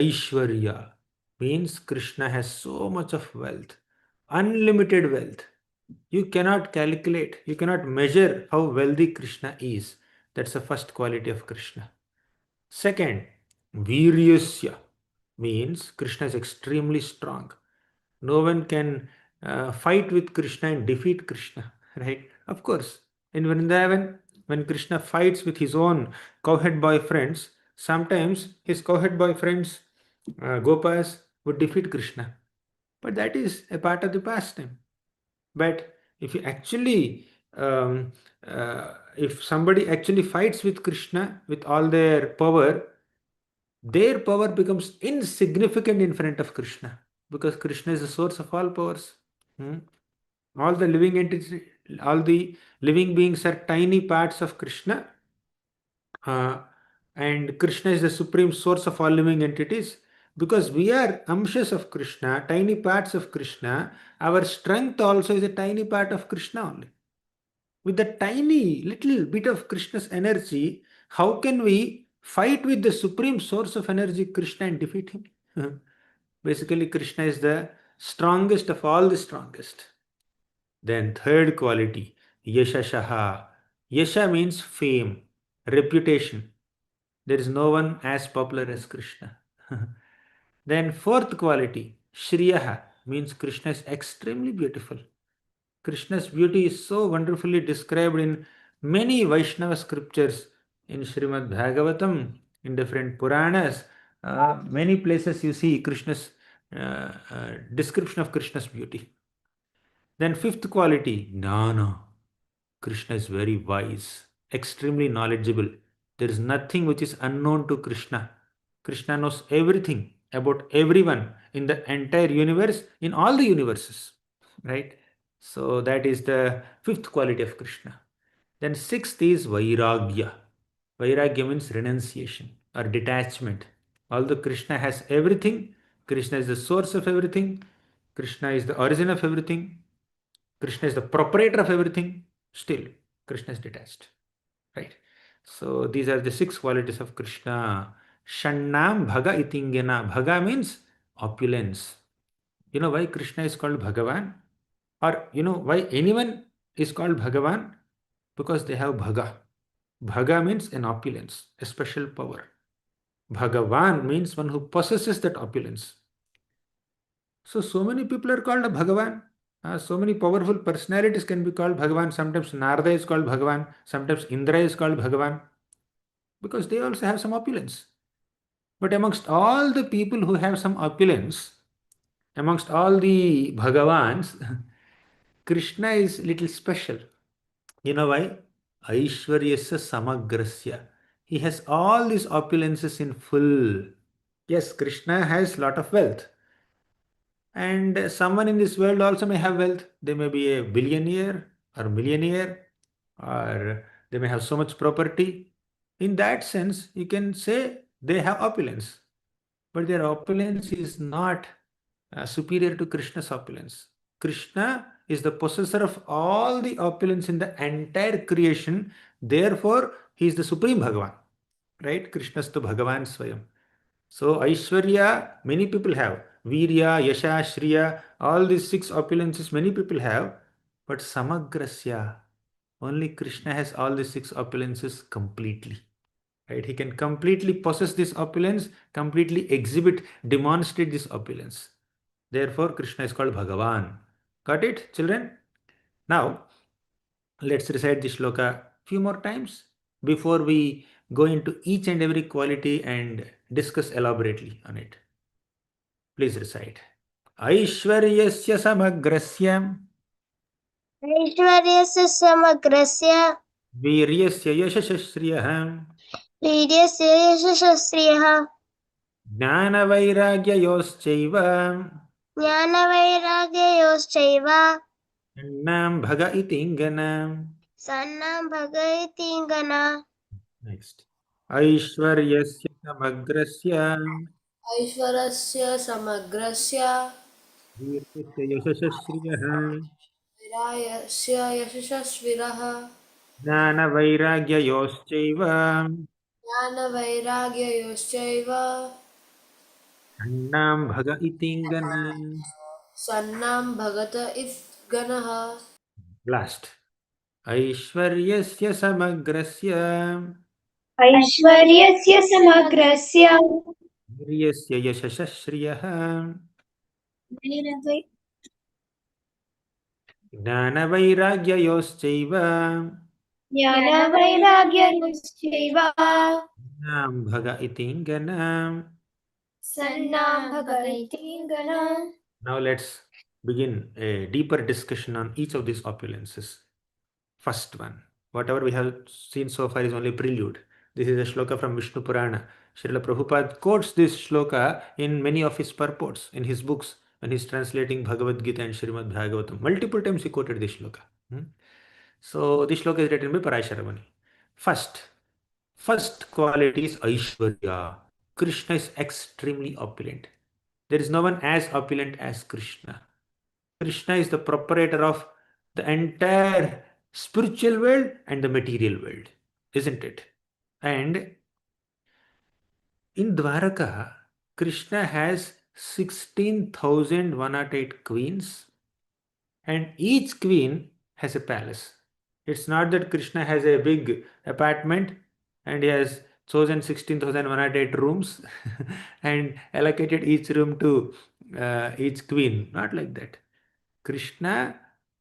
Aishwarya means Krishna has so much of wealth, unlimited wealth. You cannot calculate, you cannot measure how wealthy Krishna is. That's the first quality of Krishna. Second, Viryasya means Krishna is extremely strong. No one can fight with Krishna and defeat Krishna, right? Of course, in Vrindavan, when Krishna fights with his own cowhead boyfriends, sometimes his cowhead boyfriends, Gopas, would defeat Krishna. But that is a part of the pastime. But if you actually, if somebody actually fights with Krishna with all their power becomes insignificant in front of Krishna because Krishna is the source of all powers. Hmm? All the living entities, all the living beings are tiny parts of Krishna, uh, and Krishna is the supreme source of all living entities. Because we are amshas of Krishna, tiny parts of Krishna, our strength also is a tiny part of Krishna only. With the tiny little bit of Krishna's energy, how can we fight with the supreme source of energy, Krishna, and defeat him? Basically, Krishna is the strongest of all the strongest. Then, third quality, Yashashaha. Yasha means fame, reputation. There is no one as popular as Krishna. Then, fourth quality, Shriyaha means Krishna is extremely beautiful. Krishna's beauty is so wonderfully described in many Vaishnava scriptures, in Srimad Bhagavatam, in different Puranas. Many places you see Krishna's description of Krishna's beauty. Then, fifth quality, Jnana. Krishna is very wise, extremely knowledgeable. There is nothing which is unknown to Krishna. Krishna knows everything about everyone in the entire universe, in all the universes, right? So that is the fifth quality of Krishna. Then sixth is Vairagya. Vairagya means renunciation or detachment. Although Krishna has everything, Krishna is the source of everything, Krishna is the origin of everything, Krishna is the proprietor of everything, still Krishna is detached. Right? So these are the six qualities of Krishna. Shannam Bhaga Itingena. Bhaga means opulence. You know why Krishna is called Bhagavan? Or you know why anyone is called Bhagavan? Because they have Bhaga. Bhaga means an opulence, a special power. Bhagavan means one who possesses that opulence. So many people are called a Bhagavan. So many powerful personalities can be called Bhagavan. Sometimes Narada is called Bhagavan. Sometimes Indra is called Bhagavan because they also have some opulence. But amongst all the people who have some opulence, amongst all the Bhagavans, Krishna is little special. You know why? Aishwaryasya samagrasya. He has all these opulences in full. Yes, Krishna has lot of wealth. And someone in this world also may have wealth. They may be a billionaire or millionaire, or they may have so much property. In that sense, you can say they have opulence, but their opulence is not superior to Krishna's opulence. Krishna is the possessor of all the opulence in the entire creation. Therefore, he is the supreme Bhagavan. Right? Krishna is the Bhagavan Swayam. So Aishwarya, many people have. Virya, Yasha, Shriya, all these six opulences many people have. But Samagrasya, only Krishna has all these six opulences completely. Right? He can completely possess this opulence, completely exhibit, demonstrate this opulence. Therefore, Krishna is called Bhagavan. Got it, children? Now, let's recite this shloka few more times before we go into each and every quality and discuss elaborately on it. Please recite. ऐश्वर्यस्य समग्रस्य ऐश्वर्यस्य समग्रस्य वीर्यस्य यशश्रियः वीर्यस्य यशस्श्रियः ज्ञानवैराग्ययोश्चैव ज्ञानवैराग्ययोश्चैव षण्णां भग इतिङ्गन. सन्नां भगवतीङ्गना. Next. ऐश्वर्यस्य समग्रस्य ऐश्वरस्य समग्रस्य वीर्यस्य यशश्रियः विरायस्य यशस्विनः ज्ञानवैराग्ययोश्चैव ज्ञानवैराग्ययोश्चैव Annam bhaga itingana. Sannam Bhagata if Ganaha. Last. ऐश्वर्यस्य समग्रस्य ऐश्वर्यस्य समग्रस्य वीर्यस्य यशसः श्रियः ज्ञानवैराग्ययोश्चैव ज्ञानवैराग्ययोश्चैव नाम भग इतिङ्गन. सन्नाम भगवतीङ्गन. Now let's begin a deeper discussion on each of these opulences. First one, whatever we have seen so far is only prelude. This is a shloka from Vishnu Purana. Srila Prabhupada quotes this shloka in many of his purports, in his books, when he's translating Bhagavad Gita and Srimad Bhagavatam. Multiple times he quoted this shloka. So this shloka is written by Parasharamani. First quality is Aishwarya. Krishna is extremely opulent. There is no one as opulent as Krishna. Krishna is the proprietor of the entire spiritual world and the material world, isn't it? And in Dwaraka, Krishna has 16,108 queens, and each queen has a palace. It's not that Krishna has a big apartment and he has chosen 16,108 rooms and allocated each room to each queen. Not like that. Krishna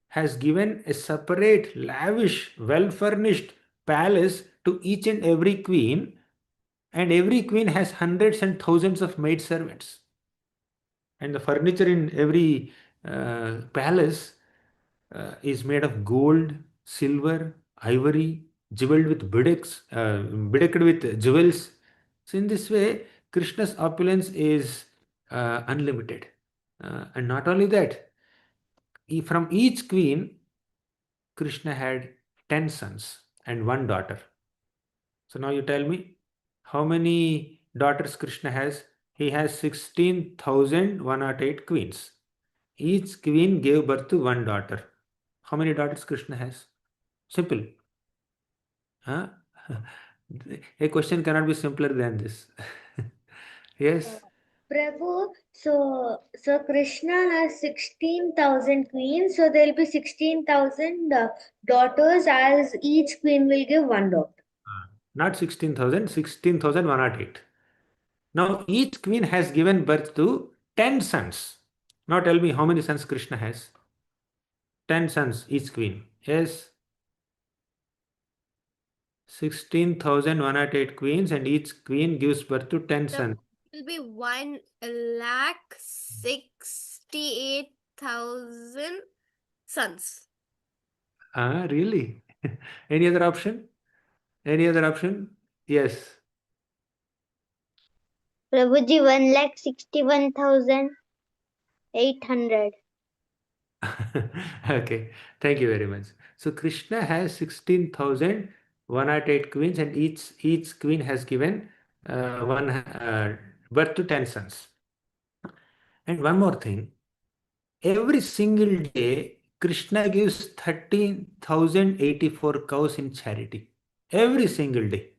has given a separate, lavish, well furnished palace to each and every queen, and every queen has hundreds and thousands of maid servants. And the furniture in every palace is made of gold, silver, ivory, jeweled with bedecked with jewels. So, in this way, Krishna's opulence is unlimited. And not only that, from each queen, Krishna had 10 sons and one daughter. So now you tell me, how many daughters Krishna has? He has 16,108 queens. Each queen gave birth to one daughter. How many daughters Krishna has? Simple. Huh? A question cannot be simpler than this. Yes. Prabhu, so Krishna has 16,000 queens, so there will be 16,000 daughters, as each queen will give one daughter. Not 16,000, 16,108. Now each queen has given birth to 10 sons. Now tell me how many sons Krishna has? 10 sons each queen. Yes. 16,108 queens, and each queen gives birth to 10 sons. Will be 1,68,000 sons. Really? Any other option? Any other option? Yes. Prabhuji, 1,61,800. Okay, thank you very much. So Krishna has 16,108 queens, and each queen has given one birth to 10 sons. And one more thing, every single day, Krishna gives 13,084 cows in charity. Every single day.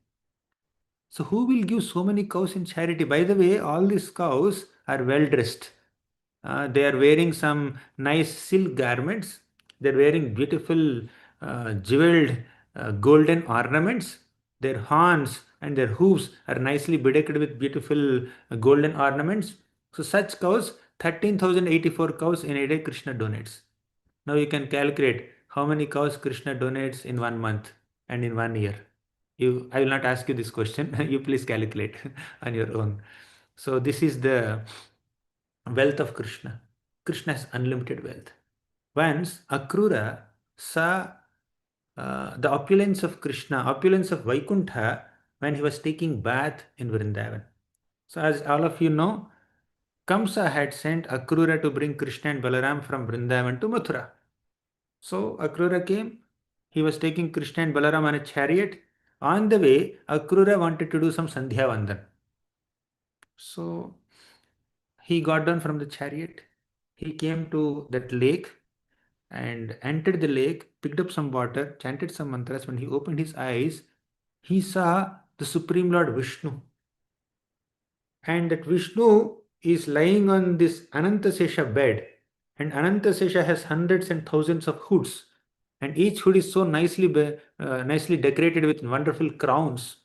So who will give so many cows in charity? By the way, all these cows are well dressed. They are wearing some nice silk garments. They're wearing beautiful jeweled golden ornaments. Their horns and their hooves are nicely bedecked with beautiful golden ornaments. So such cows, 13,084 cows in a day Krishna donates. Now you can calculate how many cows Krishna donates in 1 month and in 1 year. I will not ask you this question. You please calculate on your own. So this is the wealth of Krishna. Krishna has unlimited wealth. Once Akrura saw the opulence of Krishna, opulence of Vaikuntha, when he was taking bath in Vrindavan. So as all of you know, Kamsa had sent Akrura to bring Krishna and Balaram from Vrindavan to Mathura. So Akrura came. He was taking Krishna and Balaram on a chariot. On the way, Akrura wanted to do some Sandhya Vandan. So he got down from the chariot. He came to that lake and entered the lake, picked up some water, chanted some mantras. When he opened his eyes, he saw the Supreme Lord Vishnu. And that Vishnu is lying on this Anantasesha bed, and Anantasesha has hundreds and thousands of hoods, and each hood is so nicely decorated with wonderful crowns.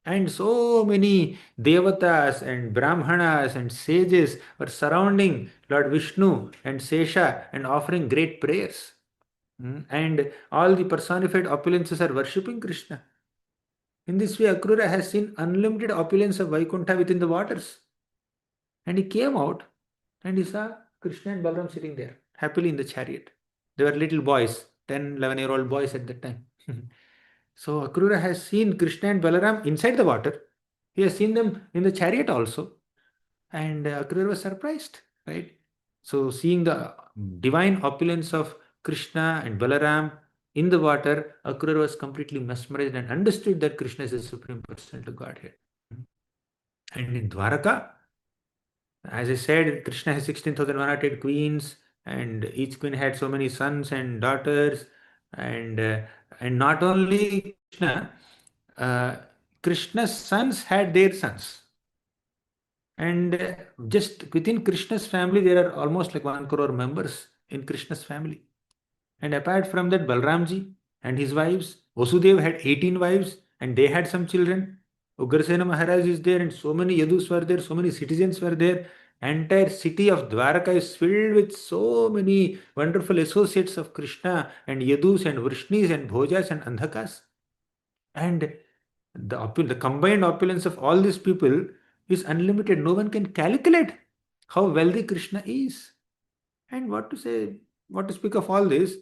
And so many devatas and brahmanas and sages were surrounding Lord Vishnu and Sesha and offering great prayers. And all the personified opulences are worshipping Krishna. In this way, Akrura has seen unlimited opulence of Vaikuntha within the waters. And he came out and he saw Krishna and Balaram sitting there, happily in the chariot. They were little boys, 10, 11-year-old boys at that time. So Akrura has seen Krishna and Balaram inside the water. He has seen them in the chariot also. And Akrura was surprised, right? So seeing the divine opulence of Krishna and Balaram in the water, Akrura was completely mesmerized and understood that Krishna is the Supreme Personality of Godhead. And in Dwaraka, as I said, Krishna has 16,108 queens, and each queen had so many sons and daughters. And not only Krishna, uh, Krishna's sons had their sons. And just within Krishna's family, there are almost like 1 crore members in Krishna's family. And apart from that, Balramji and his wives, Vasudev had 18 wives and they had some children. Ugrasena Maharaj is there, and so many Yadus were there, so many citizens were there. Entire city of Dwaraka is filled with so many wonderful associates of Krishna and Yadus and Vrishnis and Bhojas and Andhakas. And the combined opulence of all these people is unlimited. No one can calculate how wealthy Krishna is. And what to speak of all this?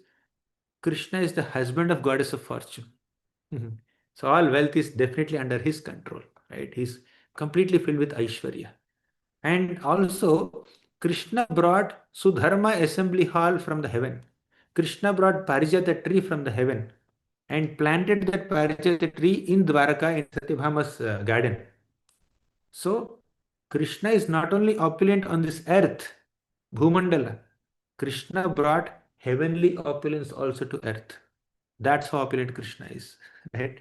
Krishna is the husband of goddess of fortune. So all wealth is definitely under his control, right? He's completely filled with Aishwarya. And also, Krishna brought Sudharma assembly hall from the heaven. Krishna brought Parijata tree from the heaven and planted that Parijata tree in Dwaraka in Satyabhama's garden. So, Krishna is not only opulent on this earth, Bhumandala, Krishna brought heavenly opulence also to earth. That's how opulent Krishna is. Right?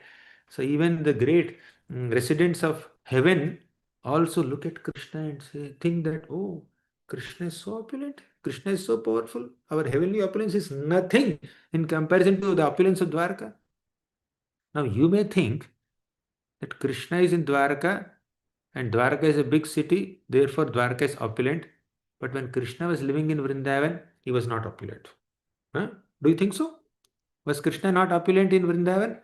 So even the great residents of heaven also look at Krishna and think that, oh, Krishna is so opulent, Krishna is so powerful. Our heavenly opulence is nothing in comparison to the opulence of Dwarka. Now you may think that Krishna is in Dwarka and Dwarka is a big city, therefore Dwarka is opulent. But when Krishna was living in Vrindavan, he was not opulent. Huh? Do you think so? Was Krishna not opulent in Vrindavan?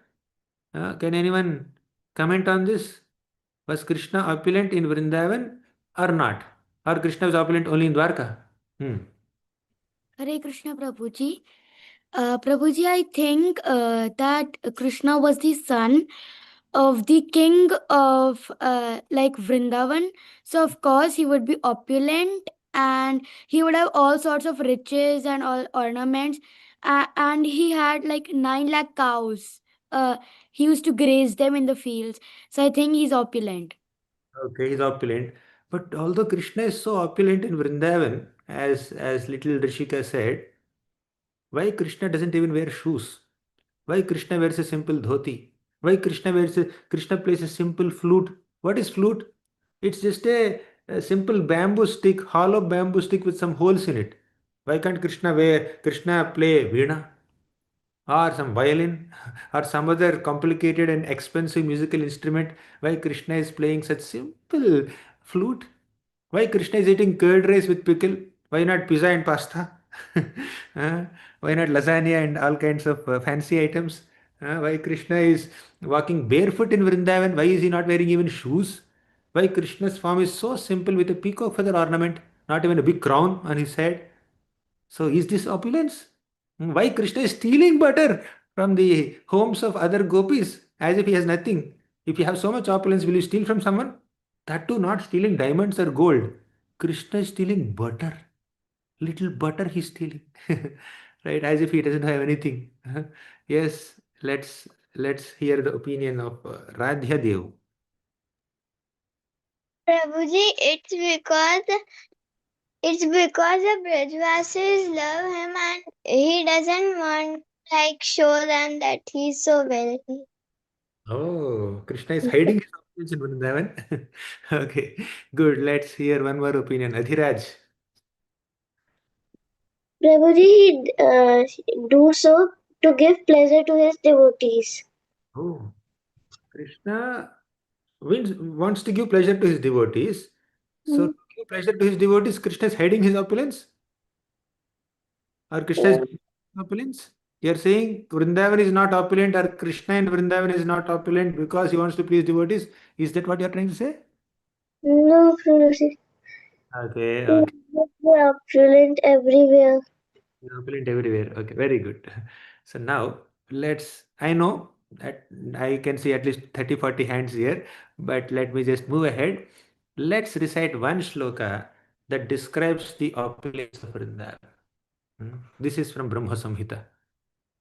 Can anyone comment on this? Was Krishna opulent in Vrindavan or not? Or Krishna was opulent only in Dwarka? Hare Krishna Prabhuji. Prabhuji, I think that Krishna was the son of the king of like Vrindavan. So of course he would be opulent and he would have all sorts of riches and all ornaments. And he had like 9 lakh cows. He used to graze them in the fields. So I think he's opulent. Okay, he's opulent. But although Krishna is so opulent in Vrindavan, as little Rishika said, why Krishna doesn't even wear shoes? Why Krishna wears a simple dhoti? Why Krishna plays a simple flute? What is flute? It's just a simple bamboo stick, hollow bamboo stick with some holes in it. Why can't Krishna play veena or some violin or some other complicated and expensive musical instrument? Why Krishna is playing such simple flute? Why Krishna is eating curd rice with pickle? Why not pizza and pasta? Uh, why not lasagna and all kinds of fancy items? Why Krishna is walking barefoot in Vrindavan? Why is he not wearing even shoes? Why Krishna's form is so simple with a peacock feather ornament, not even a big crown on his head? So is this opulence? Why Krishna is stealing butter from the homes of other gopis as if he has nothing? If you have so much opulence, will you steal from someone? That too, not stealing diamonds or gold. Krishna is stealing butter. Little butter he's stealing. Right? As if he doesn't have anything. Yes, let's hear the opinion of Radhya Dev. Prabhuji, it's because the Brajvasis love him and he doesn't want show them that he's so wealthy. Oh, Krishna is hiding his in Vrindavan? Okay, good. Let's hear one more opinion. Adhiraj. Prabhuji, he do so to give pleasure to his devotees. Oh, Krishna wants to give pleasure to his devotees. So, to give pleasure to his devotees, Krishna is hiding his opulence? Or Krishna is giving opulence? You're saying Vrindavan is not opulent or Krishna in Vrindavan is not opulent because he wants to please devotees? Is that what you're trying to say? No, Prabhuji. Okay, He okay. is opulent everywhere. Opulent everywhere. Okay, very good. So now I know that I can see at least 30, 40 hands here, but let me just move ahead. Let's recite one shloka that describes the opulence of Vrindavan. This is from Brahma Samhita.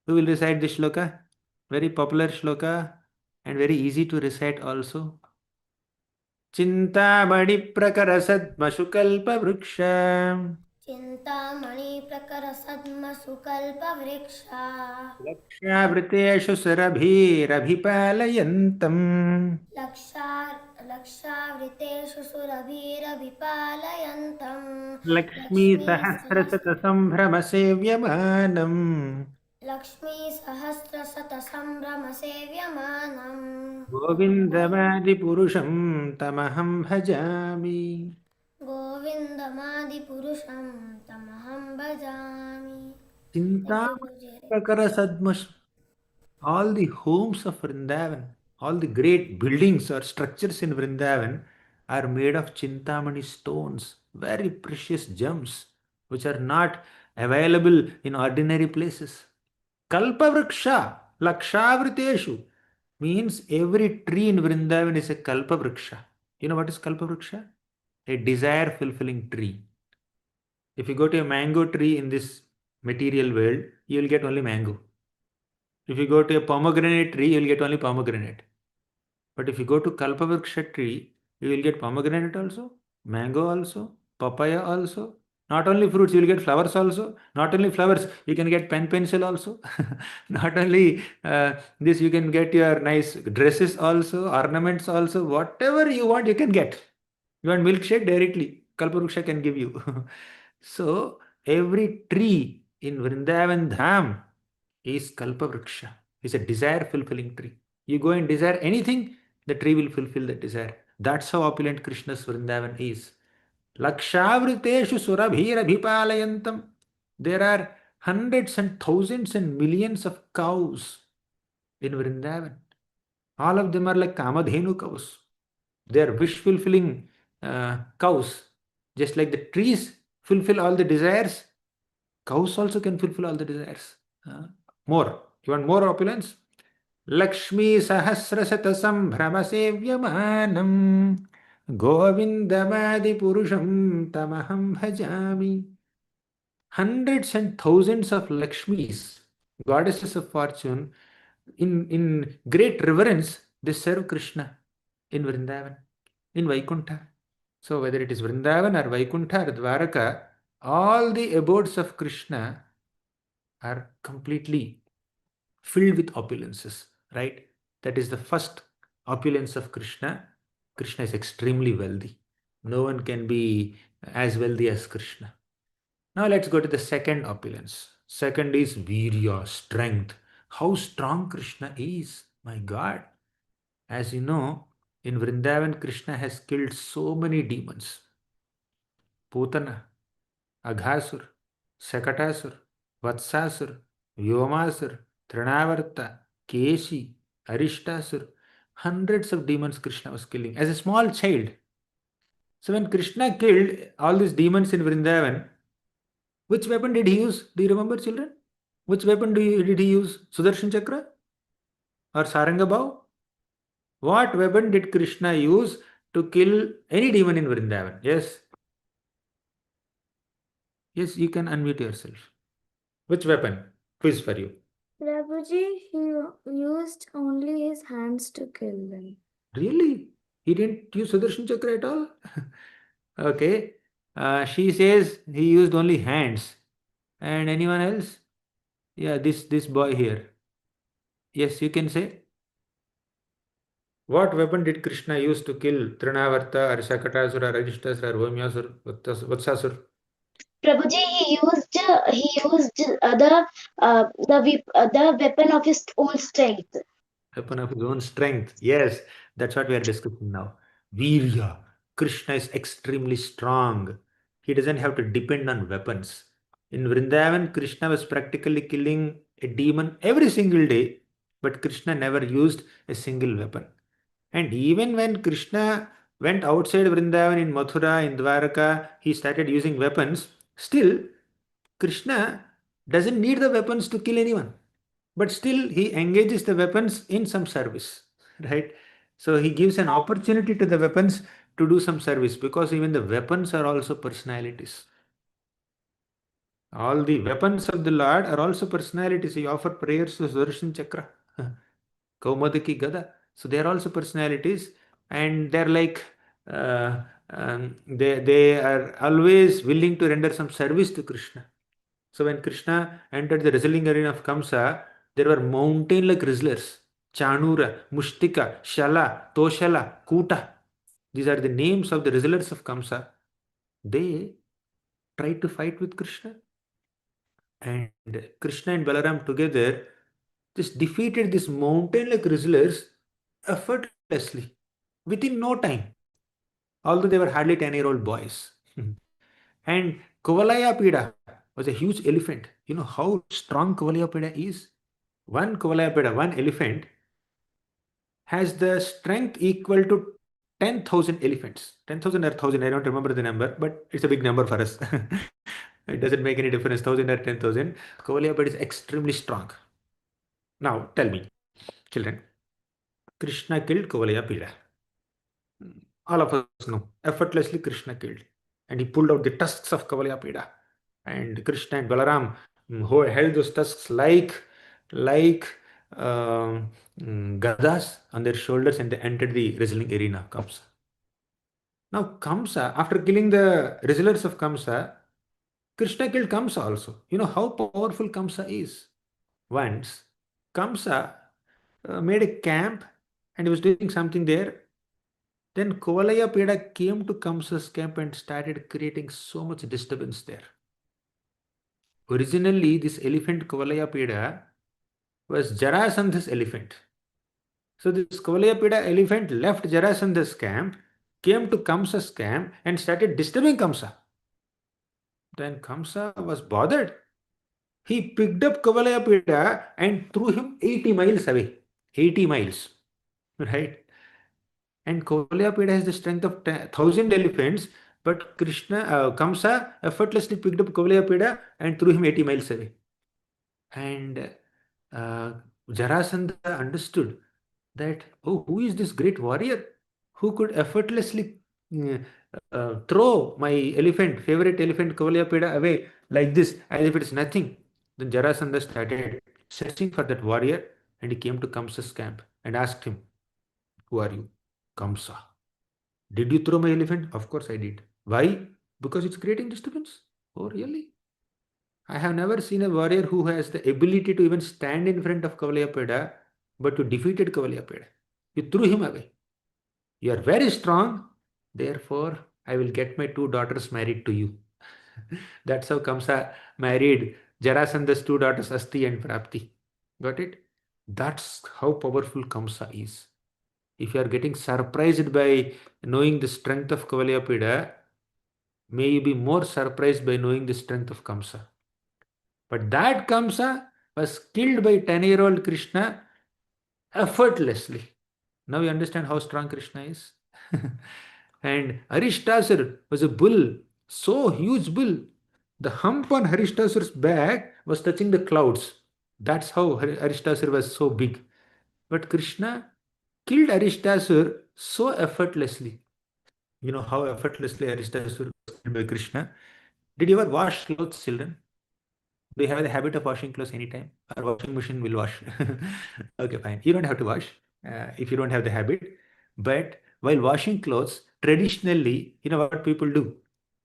Who will recite this shloka? Very popular shloka and very easy to recite also. Chintamani prakarasad चिन्तामणिप्रकरसद्मसुकल्पवृक्षा लक्ष्यावृतेषु सुरभिरभिपालयन्तम् लक्षा लक्षावृतेषु सुरभिरभिपालयन्तम् लक्ष्मीसहस्रशतसम्भ्रमसेव्यमानम् लक्ष्मीसहस्रशतसम्भ्रमसेव्यमानम् गोविन्दमादिपुरुषं तमहं भजामि गोविन्दमादिपुरुषं तमहं भजामि Thank you, Guruji. चिन्तामणिप्रकरसद्मसु. All the homes of Vrindavan, all the great buildings or structures in Vrindavan are made of Chintamani stones, very precious gems, which are not available in ordinary places. Kalpavriksha, Lakshavriteshu means every tree in Vrindavan is a Kalpavriksha. You know what is Kalpavriksha? A desire fulfilling tree. If you go to a mango tree in this material world, you will get only mango. If you go to a pomegranate tree, you will get only pomegranate. But if you go to Kalpavriksha tree, you will get pomegranate also, mango also, papaya also. Not only fruits, you will get flowers also. Not only flowers, you can get pen pencil also. Not only this, you can get your nice dresses also, ornaments also. Whatever you want, you can get. You want milkshake directly, Kalpavriksha can give you. So every tree in Vrindavan Dham is Kalpavriksha. Is a desire fulfilling tree. You go and desire anything, the tree will fulfill that desire. That's how opulent Krishna's Vrindavan is. Lakshavriteshu surabhirabhipalayantam. There are hundreds and thousands and millions of cows in Vrindavan. All of them are like Kamadhenu cows. They are wish fulfilling cows. Just like the trees fulfill all the desires, cows also can fulfill all the desires. More. You want more opulence? Lakshmi Sahasrasata Sambhrama Sevyamanam Govindamadi Purusham Tamaham Bhajami. Hundreds and thousands of Lakshmis, goddesses of fortune, in great reverence, they serve Krishna in Vrindavan, in Vaikuntha. So whether it is Vrindavan or Vaikuntha or Dwaraka, all the abodes of Krishna are completely filled with opulences, right? That is the first opulence of Krishna. Krishna is extremely wealthy. No one can be as wealthy as Krishna. Now let's go to the second opulence. Second is Virya, strength. How strong Krishna is. My God. As you know, in Vrindavan, Krishna has killed so many demons. Putana, Aghasur, Sakatasur, Vatsasur, Vyomasur, Trinavarta, Keshi, Arishtasur. Hundreds of demons Krishna was killing as a small child. So when Krishna killed all these demons in Vrindavan, which weapon did he use? Do you remember, children? Which weapon did he use? Sudarshan Chakra or Sarangabhav? What weapon did Krishna use to kill any demon in Vrindavan? Yes. Yes, you can unmute yourself. Which weapon? Quiz for you. Prabhuji, he used only his hands to kill them. Really? He didn't use Sudarshan Chakra at all? Okay. She says he used only hands. And anyone else? Yeah, this boy here. Yes, you can say. What weapon did Krishna use to kill Trinavarta or Shakatasura, Arishtasura, or Vamyasur, Vatsasur? Prabhuji, he used the weapon of his own strength. Weapon of his own strength. Yes, that's what we are discussing now. Virya. Krishna is extremely strong. He doesn't have to depend on weapons. In Vrindavan, Krishna was practically killing a demon every single day, but Krishna never used a single weapon. And even when Krishna went outside Vrindavan in Mathura, in Dwaraka, he started using weapons. Still, Krishna doesn't need the weapons to kill anyone, but still he engages the weapons in some service, right? So he gives an opportunity to the weapons to do some service, because even the weapons are also personalities. All the weapons of the Lord are also personalities. He offered prayers to Sudarshan Chakra, Kaumadaki Gada. So they are also personalities, and they're like they are always willing to render some service to Krishna. So when Krishna entered the wrestling arena of Kamsa, there were mountain-like wrestlers: Chanura, Mushtika, Shala, Toshala, Kuta. These are the names of the wrestlers of Kamsa. They tried to fight with Krishna, and Krishna and Balaram together just defeated these mountain-like wrestlers effortlessly within no time, although they were hardly 10-year-old boys. And Kovalaya Pida was a huge elephant. You know how strong Kovalaya Pida is? One Kovalaya Pida, one elephant, has the strength equal to 10,000 elephants. 10,000 or 1,000, I don't remember the number, but it's a big number for us. It doesn't make any difference, 1,000 or 10,000. Kovalaya Pida is extremely strong. Now, tell me, children, Krishna killed Kovalaya Pida. All of us know, effortlessly Krishna killed. And he pulled out the tusks of Kavalyapida. And Krishna and Balaram who held those tusks like gadas on their shoulders, and they entered the wrestling arena of Kamsa. Now Kamsa, after killing the wrestlers of Kamsa, Krishna killed Kamsa also. You know how powerful Kamsa is. Once, Kamsa made a camp and he was doing something there. Then Kovalaya Peda came to Kamsa's camp and started creating so much disturbance there. Originally, this elephant Kovalaya Peda was Jarasandha's elephant. So this Kovalaya Peda elephant left Jarasandha's camp, came to Kamsa's camp and started disturbing Kamsa. Then Kamsa was bothered. He picked up Kovalaya Peda and threw him 80 miles away. 80 miles. Right? And Kovalapida has the strength of 1,000 elephants, but Kamsa effortlessly picked up Kovalapida and threw him 80 miles away. And uh, Jarasandha understood that, oh, who is this great warrior who could effortlessly throw my favorite elephant Kovalapida away like this as if it's nothing? Then Jarasandha started searching for that warrior, and he came to Kamsa's camp and asked him, who are you? Kamsa. Did you throw my elephant? Of course I did. Why? Because it's creating disturbance. Oh, really? I have never seen a warrior who has the ability to even stand in front of Kavalyapeda, but you defeated Kavalyapeda. You threw him away. You are very strong. Therefore, I will get my two daughters married to you. That's how Kamsa married Jarasandha's two daughters, Asti and Prapti. Got it? That's how powerful Kamsa is. If you are getting surprised by knowing the strength of Kavalyapida, may you be more surprised by knowing the strength of Kamsa. But that Kamsa was killed by 10-year-old Krishna effortlessly. Now you understand how strong Krishna is. And Arishtasur was a bull, so huge bull. The hump on Arishtasur's back was touching the clouds. That's how Arishtasur was so big. But Krishna killed Arishtasur so effortlessly. You know how effortlessly Arishtasur was killed by Krishna. Did you ever wash clothes, children? Do you have the habit of washing clothes anytime? Or washing machine will wash? Okay, fine. You don't have to wash if you don't have the habit. But while washing clothes, traditionally, you know what people do?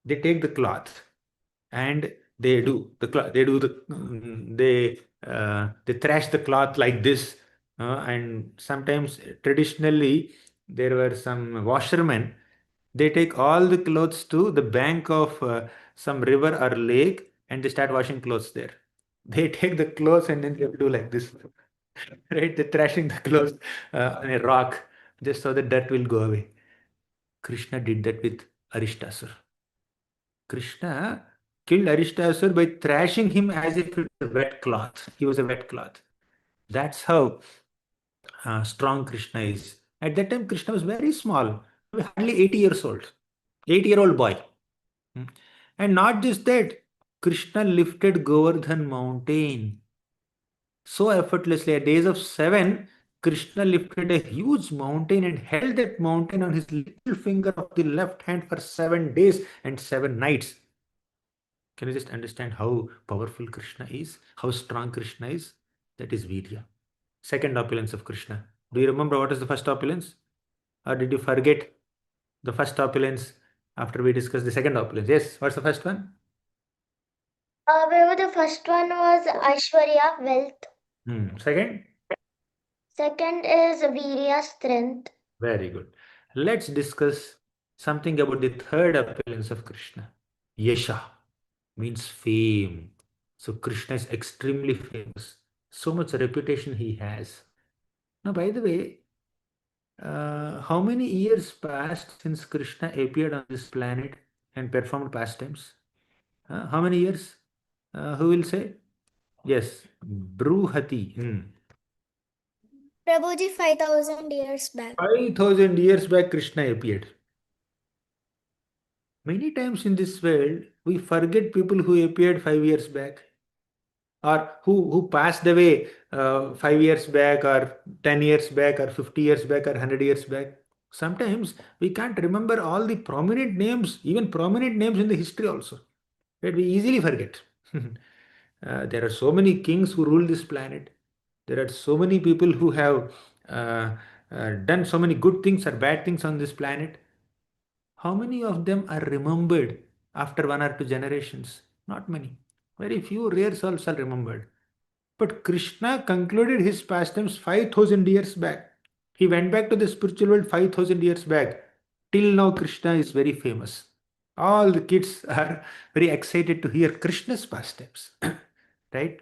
They take the cloth and they thrash the cloth like this, And sometimes traditionally there were some washermen. They take all the clothes to the bank of some river or lake and they start washing clothes there. They take the clothes and then they do like this, right? They're trashing the clothes on a rock just so the dirt will go away. Krishna did that with Arishtasur. Krishna killed Arishtasur by thrashing him as if it was a wet cloth. He was a wet cloth. That's how strong Krishna is. At that time, Krishna was very small, hardly 80 years old, 8-year-old boy. Hmm. And not just that, Krishna lifted Govardhan mountain so effortlessly. At the age of 7, Krishna lifted a huge mountain and held that mountain on his little finger of the left hand for 7 days and 7 nights. Can you just understand how powerful Krishna is? How strong Krishna is? That is Virya. Second opulence of Krishna. Do you remember what is the first opulence? Or did you forget the first opulence after we discussed the second opulence? Yes, what's the first one? Where the first one was Aishwarya, wealth. Second? Second is Virya, strength. Very good. Let's discuss something about the third opulence of Krishna. Yasha means fame. So Krishna is extremely famous. So much reputation he has. Now, by the way, how many years passed since Krishna appeared on this planet and performed pastimes? How many years? Who will say? Yes, Bruhati. Prabhuji, 5,000 years back. 5,000 years back, Krishna appeared. Many times in this world, we forget people who appeared 5 years back or who passed away 5 years back or 10 years back or 50 years back or 100 years back. Sometimes we can't remember all the prominent names, even prominent names in the history also. Right? We easily forget. There are so many kings who rule this planet. There are so many people who have done so many good things or bad things on this planet. How many of them are remembered after 1 or 2 generations? Not many. Very few, rare souls are remembered. But Krishna concluded his pastimes 5,000 years back. He went back to the spiritual world 5,000 years back. Till now, Krishna is very famous. All the kids are very excited to hear Krishna's pastimes. Right?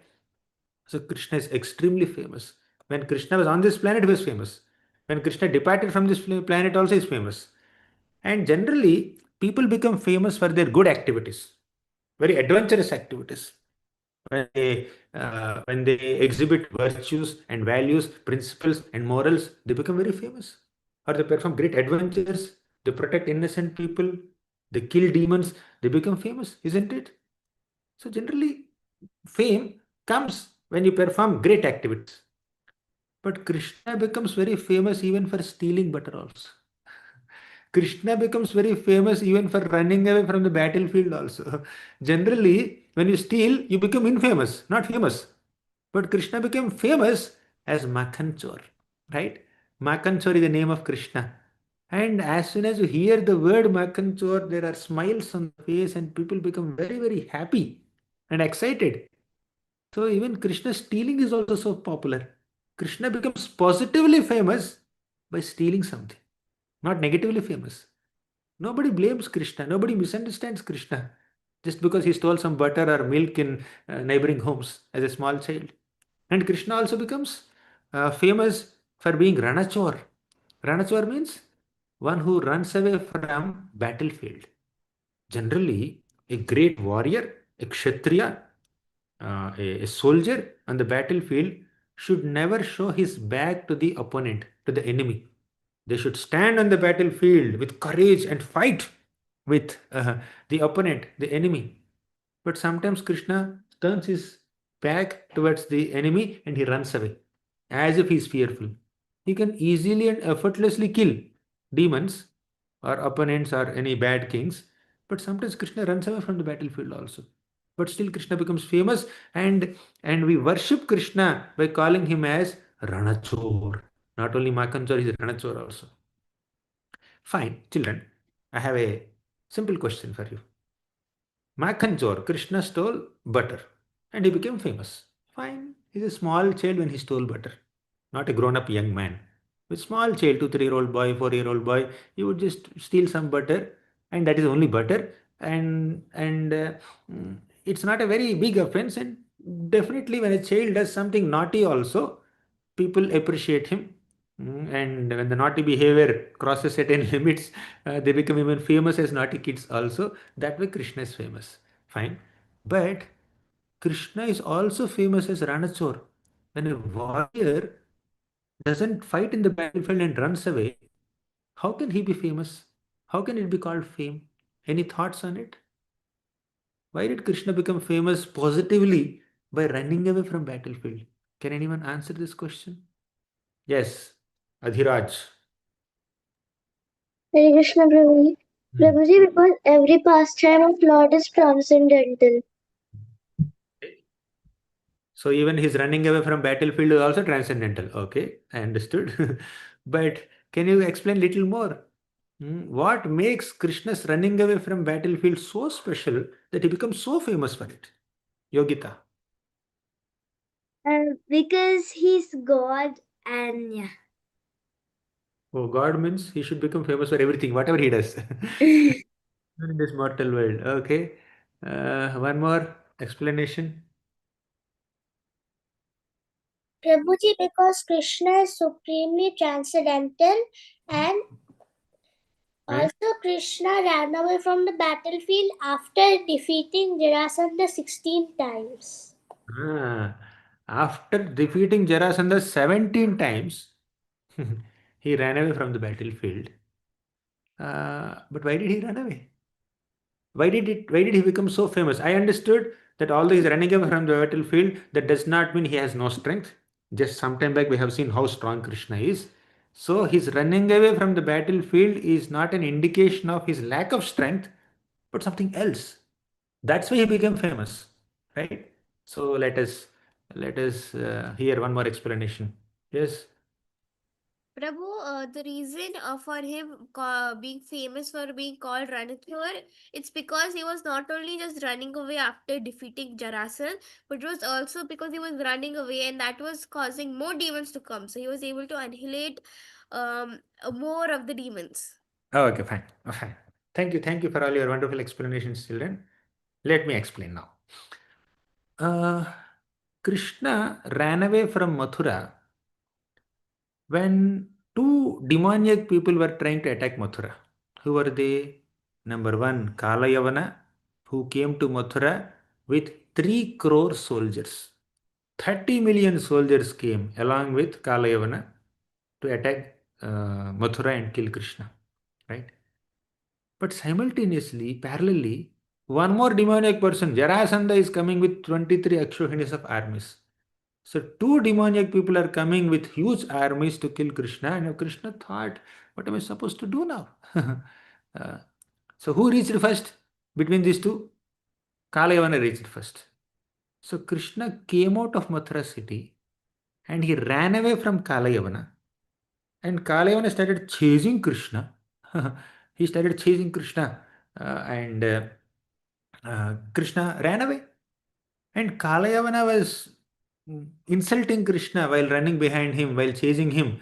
So, Krishna is extremely famous. When Krishna was on this planet, he was famous. When Krishna departed from this planet, also is famous. And generally, people become famous for their good activities, very adventurous activities. When they exhibit virtues and values, principles and morals, they become very famous. Or they perform great adventures, they protect innocent people, they kill demons, they become famous, isn't it? So generally, fame comes when you perform great activities. But Krishna becomes very famous even for stealing butter also. Krishna becomes very famous even for running away from the battlefield also. Generally, when you steal, you become infamous, not famous. But Krishna became famous as Makhanchor, right? Makhanchor is the name of Krishna. And as soon as you hear the word Makhanchor, there are smiles on the face and people become very, very happy and excited. So even Krishna stealing is also so popular. Krishna becomes positively famous by stealing something, not negatively famous. Nobody blames Krishna. Nobody misunderstands Krishna just because he stole some butter or milk in neighboring homes as a small child. And Krishna also becomes famous for being Ranachor. Ranachor means one who runs away from battlefield. Generally, a great warrior, a kshatriya, a soldier on the battlefield should never show his back to the opponent, to the enemy. They should stand on the battlefield with courage and fight with the opponent, the enemy. But sometimes Krishna turns his back towards the enemy and he runs away as if he is fearful. He can easily and effortlessly kill demons or opponents or any bad kings. But sometimes Krishna runs away from the battlefield also. But still Krishna becomes famous and we worship Krishna by calling him as Ranachor. Not only Makanchor, he is Ranachor also. Fine, children, I have a simple question for you. Makanchor, Krishna stole butter and he became famous. Fine, he's a small child when he stole butter. not a grown-up young man. A small child, 2, 3-year-old boy, 4-year-old boy, he would just steal some butter, and that is only butter, and it's not a very big offense. And definitely, when a child does something naughty, also people appreciate him. And when the naughty behavior crosses certain limits, they become even famous as naughty kids also. That way, Krishna is famous. Fine. But Krishna is also famous as Ranachor. When a warrior doesn't fight in the battlefield and runs away, how can he be famous? How can it be called fame? Any thoughts on it? Why did Krishna become famous positively by running away from battlefield? Can anyone answer this question? Yes, Adhiraj. Hare Krishna Prabhuji. Hmm. Prabhuji, because every pastime of Lord is transcendental. So even his running away from battlefield is also transcendental. Okay, I understood. But can you explain little more? What makes Krishna's running away from battlefield so special that he becomes so famous for it? Yogita. Because he's God and yeah. Oh, God means he should become famous for everything, whatever he does. In this mortal world. Okay. One more explanation. Prabhuji, because Krishna is supremely transcendental and And also Krishna ran away from the battlefield after defeating Jarasandha 16 times. After defeating Jarasandha 17 times, he ran away from the battlefield. But why did he run away? Why did he become so famous? I understood that although he's running away from the battlefield, that does not mean he has no strength. Just some time back we have seen how strong Krishna is. So his running away from the battlefield is not an indication of his lack of strength, but something else. That's why he became famous, right? So let us hear one more explanation. Yes. Prabhu, the reason for him being famous for being called Ranithur, it's because he was not only just running away after defeating Jarasan, but it was also because he was running away and that was causing more demons to come. So he was able to annihilate more of the demons. Oh, okay, fine. Fine. Thank you for all your wonderful explanations, children. Let me explain now. Uh, Krishna ran away from Mathura when two demoniac people were trying to attack Mathura. Who were they? Number one, Kalayavana, who came to Mathura with 3 crore soldiers. 30 million soldiers came along with Kalayavana to attack Mathura and kill Krishna. Right? But simultaneously, parallelly, one more demoniac person, Jarasandha, is coming with 23 Akshohinis of armies. So two demoniac people are coming with huge armies to kill Krishna, and Krishna thought, "What am I supposed to do now?" Uh, so who reached first between these two? Kalayavana reached first. So Krishna came out of Mathura city and he ran away from Kalayavana, and Kalayavana started chasing Krishna. He started chasing Krishna, and Krishna ran away. And Kalayavana was insulting Krishna while running behind him, while chasing him.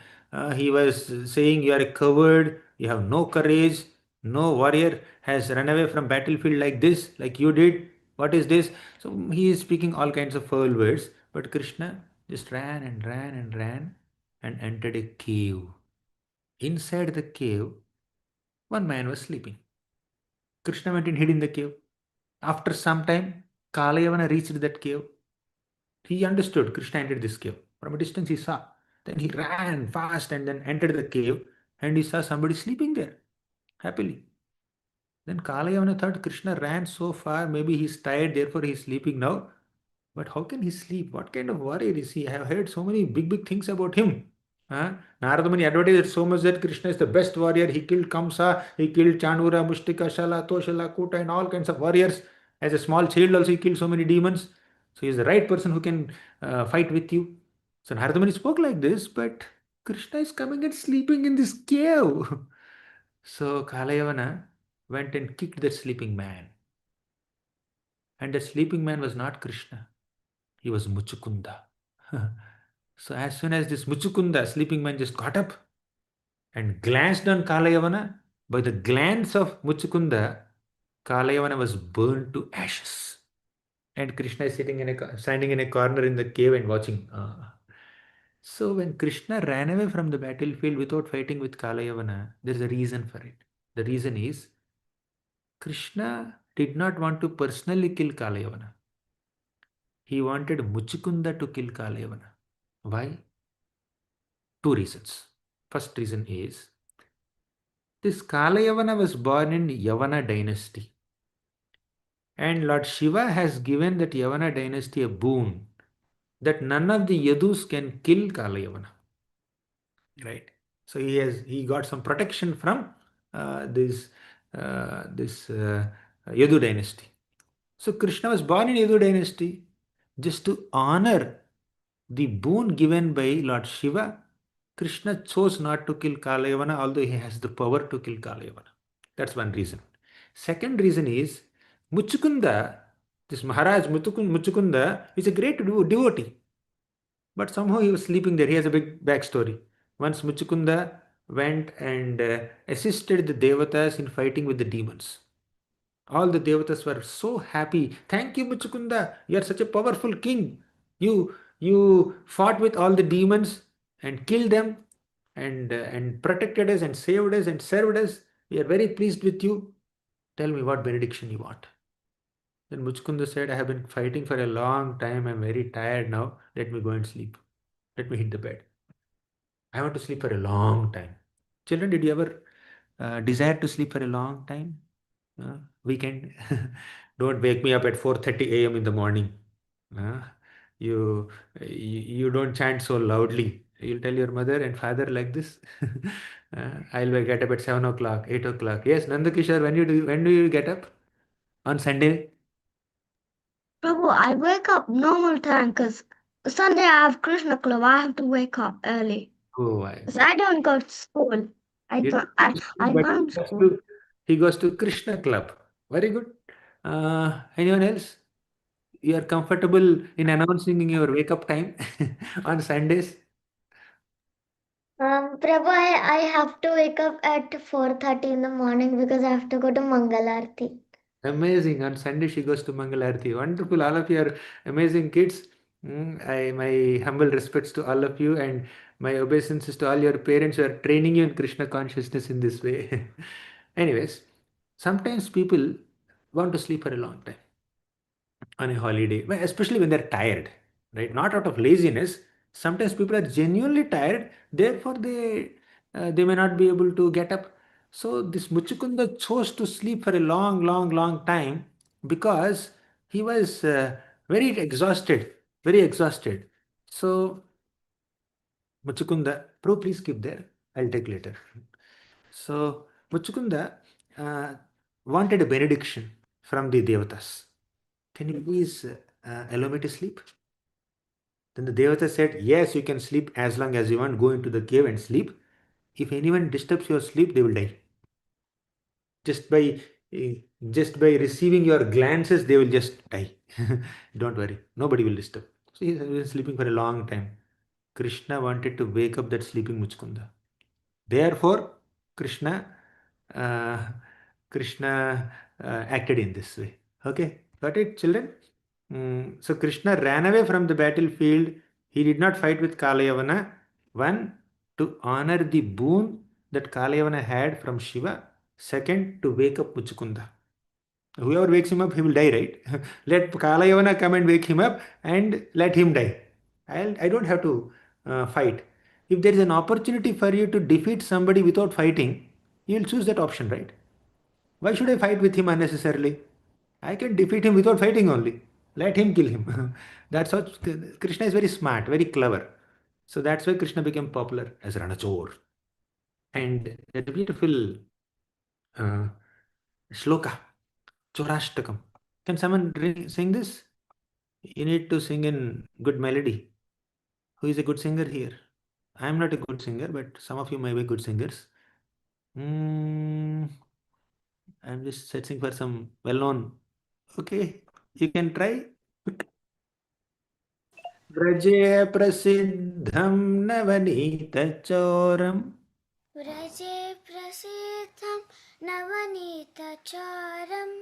He was saying, "You are a coward, you have no courage, no warrior has run away from battlefield like this, like you did. What is this?" So he is speaking all kinds of foul words, but Krishna just ran and ran and ran and entered a cave. Inside the cave, one man was sleeping. Krishna went and hid in the cave. After some time, Kalayavana reached that cave. He understood Krishna entered this cave. From a distance, he saw. Then he ran fast and then entered the cave and he saw somebody sleeping there happily. Then Kalayavana thought Krishna ran so far, maybe he's tired, therefore he's sleeping now. But how can he sleep? What kind of warrior is he? I have heard so many big things about him. Narada Muni advertised so much that Krishna is the best warrior. He killed Kamsa, he killed Chanura, Mushtika, Shala, Toshala, Kuta, and all kinds of warriors. As a small child, also he killed so many demons. So he's the right person who can fight with you. So Narada Muni spoke like this, but Krishna is coming and sleeping in this cave. So Kalayavana went and kicked that sleeping man. And that sleeping man was not Krishna. He was Muchukunda. So as soon as this Muchukunda, sleeping man, just got up and glanced on Kalayavana, by the glance of Muchukunda, Kalayavana was burned to ashes. And Krishna is standing in a corner in the cave and watching. So when Krishna ran away from the battlefield without fighting with Kalayavana, there is a reason for it. The reason is Krishna did not want to personally kill Kalayavana. He wanted Muchukunda to kill Kalayavana. Why? Two reasons. First reason is this Kalayavana was born in Yavana dynasty. And Lord Shiva has given that Yavana dynasty a boon that none of the Yadus can kill Kalayavana. Right? So he got some protection from this Yadu dynasty. So Krishna was born in Yadu dynasty just to honor the boon given by Lord Shiva. Krishna chose not to kill Kalayavana, although he has the power to kill Kalayavana. That's one reason. Second reason is Muchukunda, this Maharaj Muchukunda is a great devotee, but somehow he was sleeping there. He has a big backstory. Once Muchukunda went and assisted the Devatas in fighting with the demons. All the Devatas were so happy. Thank you, Muchukunda. You are such a powerful king. You fought with all the demons and killed them and protected us and saved us and served us. We are very pleased with you. Tell me what benediction you want. Then Muchukunda said, I have been fighting for a long time. I'm very tired now. Let me go and sleep. Let me hit the bed. I want to sleep for a long time. Children, did you ever desire to sleep for a long time? Weekend? Don't wake me up at 4:30 a.m. in the morning. Uh, you don't chant so loudly. You'll tell your mother and father like this. I'll get up at 7 o'clock, 8 o'clock. Yes, Nandakishore, when do you get up? On Sunday? Prabhu, I wake up normal time because Sunday I have Krishna club. I have to wake up early. Oh, Because I don't go to school. I you don't. don't go to school, I but go to school. he goes to Krishna club. Very good. Anyone else? You are comfortable in announcing your wake up time on Sundays? Prabhu, I have to wake up at 4:30 in the morning because I have to go to Mangalarti. Amazing. On Sunday, she goes to Mangalarti. Wonderful. All of you are amazing kids. My humble respects to all of you and my obeisances to all your parents who are training you in Krishna consciousness in this way. Anyways, sometimes people want to sleep for a long time on a holiday, especially when they're tired, right? Not out of laziness. Sometimes people are genuinely tired, therefore they may not be able to get up. So this Muchukunda chose to sleep for a long time because he was very exhausted, very exhausted. So Muchukunda, Pro, please keep there. I'll take later. So Muchukunda uh, wanted a benediction from the Devatas. Can you please allow me to sleep? Then the Devata said, yes, you can sleep as long as you want. Go into the cave and sleep. If anyone disturbs your sleep, they will die. Just by eh, just by receiving your glances, they will just die. Don't worry, nobody will disturb. So he was sleeping for a long time. Krishna wanted to wake up that sleeping Muchkunda. Therefore, Krishna uh, Krishna acted in this way. Okay, got it, children? So Krishna ran away from the battlefield. He did not fight with Kalayavana. One, to honor the boon that Kalayavana had from Shiva. Second, to wake up Muchukunda. Whoever wakes him up, he will die, right? Let Kalayavana come and wake him up and let him die. I don't have to fight. If there is an opportunity for you to defeat somebody without fighting, you will choose that option, right? Why should I fight with him unnecessarily? I can defeat him without fighting only. Let him kill him. That's how Krishna is very smart, very clever. So that's why Krishna became popular as Ranachor. And there's a beautiful uh, shloka, Chorashtakam. Can someone sing this? You need to sing in good melody. Who is a good singer here? I am not a good singer, but some of you may be good singers. Mm, I'm just searching for some well known. Okay, you can try. व्रजे प्रसिद्धं नवनीतचोरम्. व्रजे प्रसिद्धं नवनीतचारम्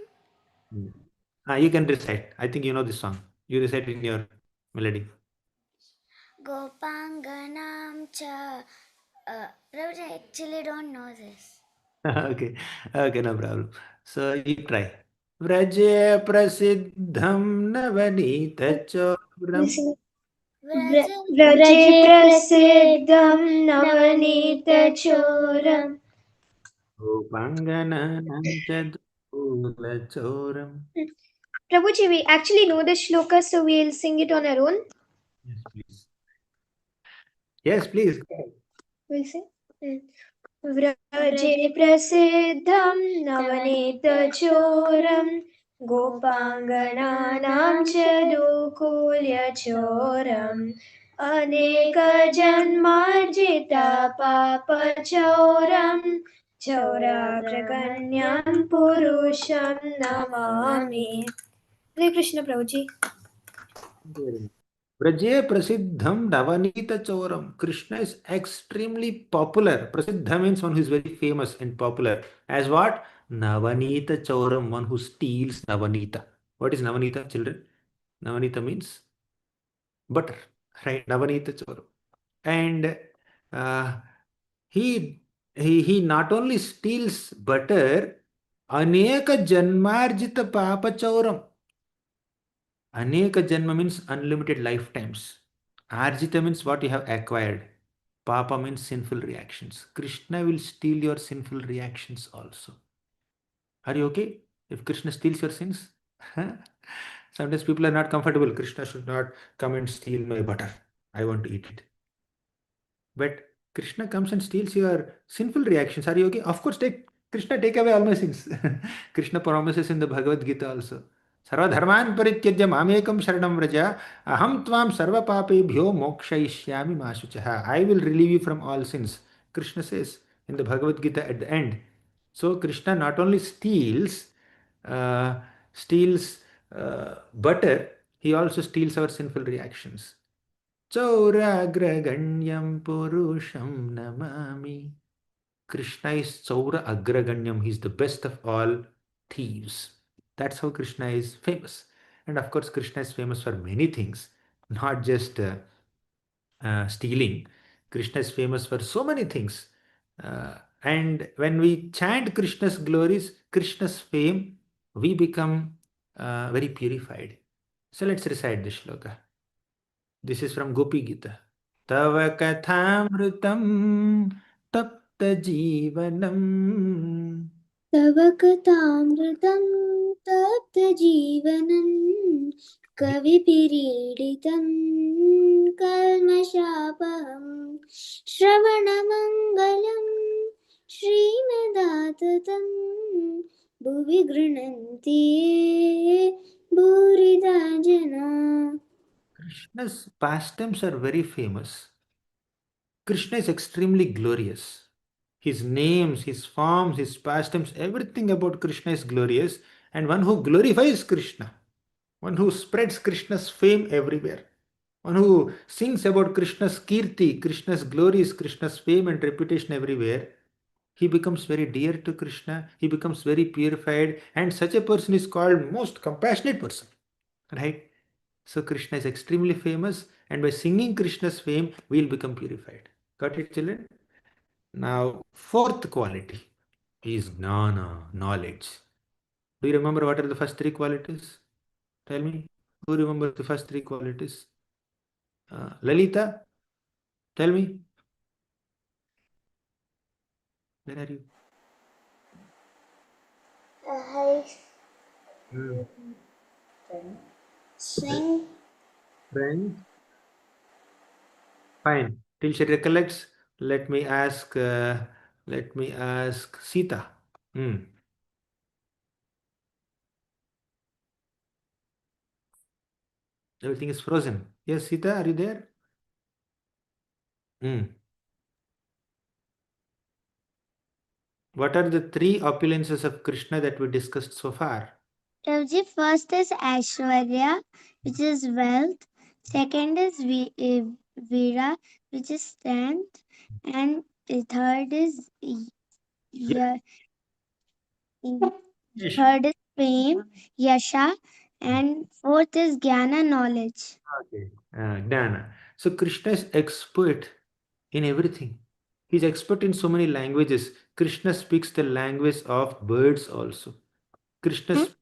You can recite. I think you know this song. You recite in your melody. Gopanganam cha. Prabhuji, I actually don't know this. Okay, okay, no problem. So you try. Vraje prasiddham navanitachoram. Vraje व्रजे प्रसिद्धं नवनीतचोरम् Upangananam chadulachoram. Prabhuji, we actually know the shloka, so we'll sing it on our own. Yes, please. Yes, please. Go ahead. We'll sing. व्रजे प्रसिद्धं नवनीतचोरं गोपाङ्गनानां च दुकूल्यचोरम् अनेकजन्मार्जितपापचोरं चौराग्रगण्यं पुरुषं Namami. Hare Krishna, Prabhuji. Very nice. Vraje prasiddham navanita choram. Krishna is extremely popular. Prasiddha means one who is very famous and popular. As what? Navanita choram, one who steals Navanita. What is Navanita, children? Navanita means butter, right? Navanita choram. And uh, he, he not only steals butter, aneka janmarjita papa choram. Aneka janma means unlimited lifetimes. Arjita means what you have acquired. Papa means sinful reactions. Krishna will steal your sinful reactions also. Are you okay if Krishna steals your sins? Sometimes people are not comfortable. Krishna should not come and steal my butter. I want to eat it. But Krishna comes and steals your sinful reactions. Are you okay? Of course, take away all my sins. Krishna promises in the Bhagavad Gita also. Sarvadharman parityajya mamekam sharanam vraja aham tvam sarva papebhyo mokshayishyami mashuchaha. I will relieve you from all sins. Krishna says in the Bhagavad Gita at the end. So Krishna not only uh, steals butter, he also steals our sinful reactions. Chauragraganyam Purusham Namami. Krishna is Chaura Agraganyam. He is the best of all thieves. That's how Krishna is famous. And of course, Krishna is famous for many things, not just stealing. Krishna is famous for so many things. And when we chant Krishna's glories, Krishna's fame, we become very purified. So let's recite this shloka. This is from Gopi Gita. Tava kathamrutam tapta jivanam. तव कथामृतं तप्तजीवनं कविभिरीडितं कल्मषापहं श्रवणमङ्गलं श्रीमदाततं भुवि गृह्णन्ति ये भूरिदा जना. Krishna's pastimes are very famous. Krishna is extremely glorious. His names, his forms, his pastimes, everything about Krishna is glorious. And one who glorifies Krishna, one who spreads Krishna's fame everywhere, one who sings about Krishna's kirti, Krishna's glories, Krishna's fame and reputation everywhere, he becomes very dear to Krishna, he becomes very purified, and such a person is called most compassionate person. Right? So Krishna is extremely famous, and by singing Krishna's fame, we will become purified. Got it, children? Now, fourth quality is gnana, knowledge. Do you remember what are the first three qualities? Tell me. Who remembers the first three qualities? Lalita, tell me. Where are you? Swing. Friend. Fine. Till she recollects, let me ask. Sita. Hmm. Everything is frozen. Yes, Sita, are you there? Hmm. What are the three opulences of Krishna that we discussed so far? Prabhuji, first is Aishwarya, which is wealth. Second is Vira, which is strength, and the third is yeah, Yes. third is fame, Yasha, and fourth is Jnana, knowledge. Okay. Gnana. So Krishna is expert in everything. He's expert in so many languages. Krishna speaks the language of birds also. Krishna Hmm? speaks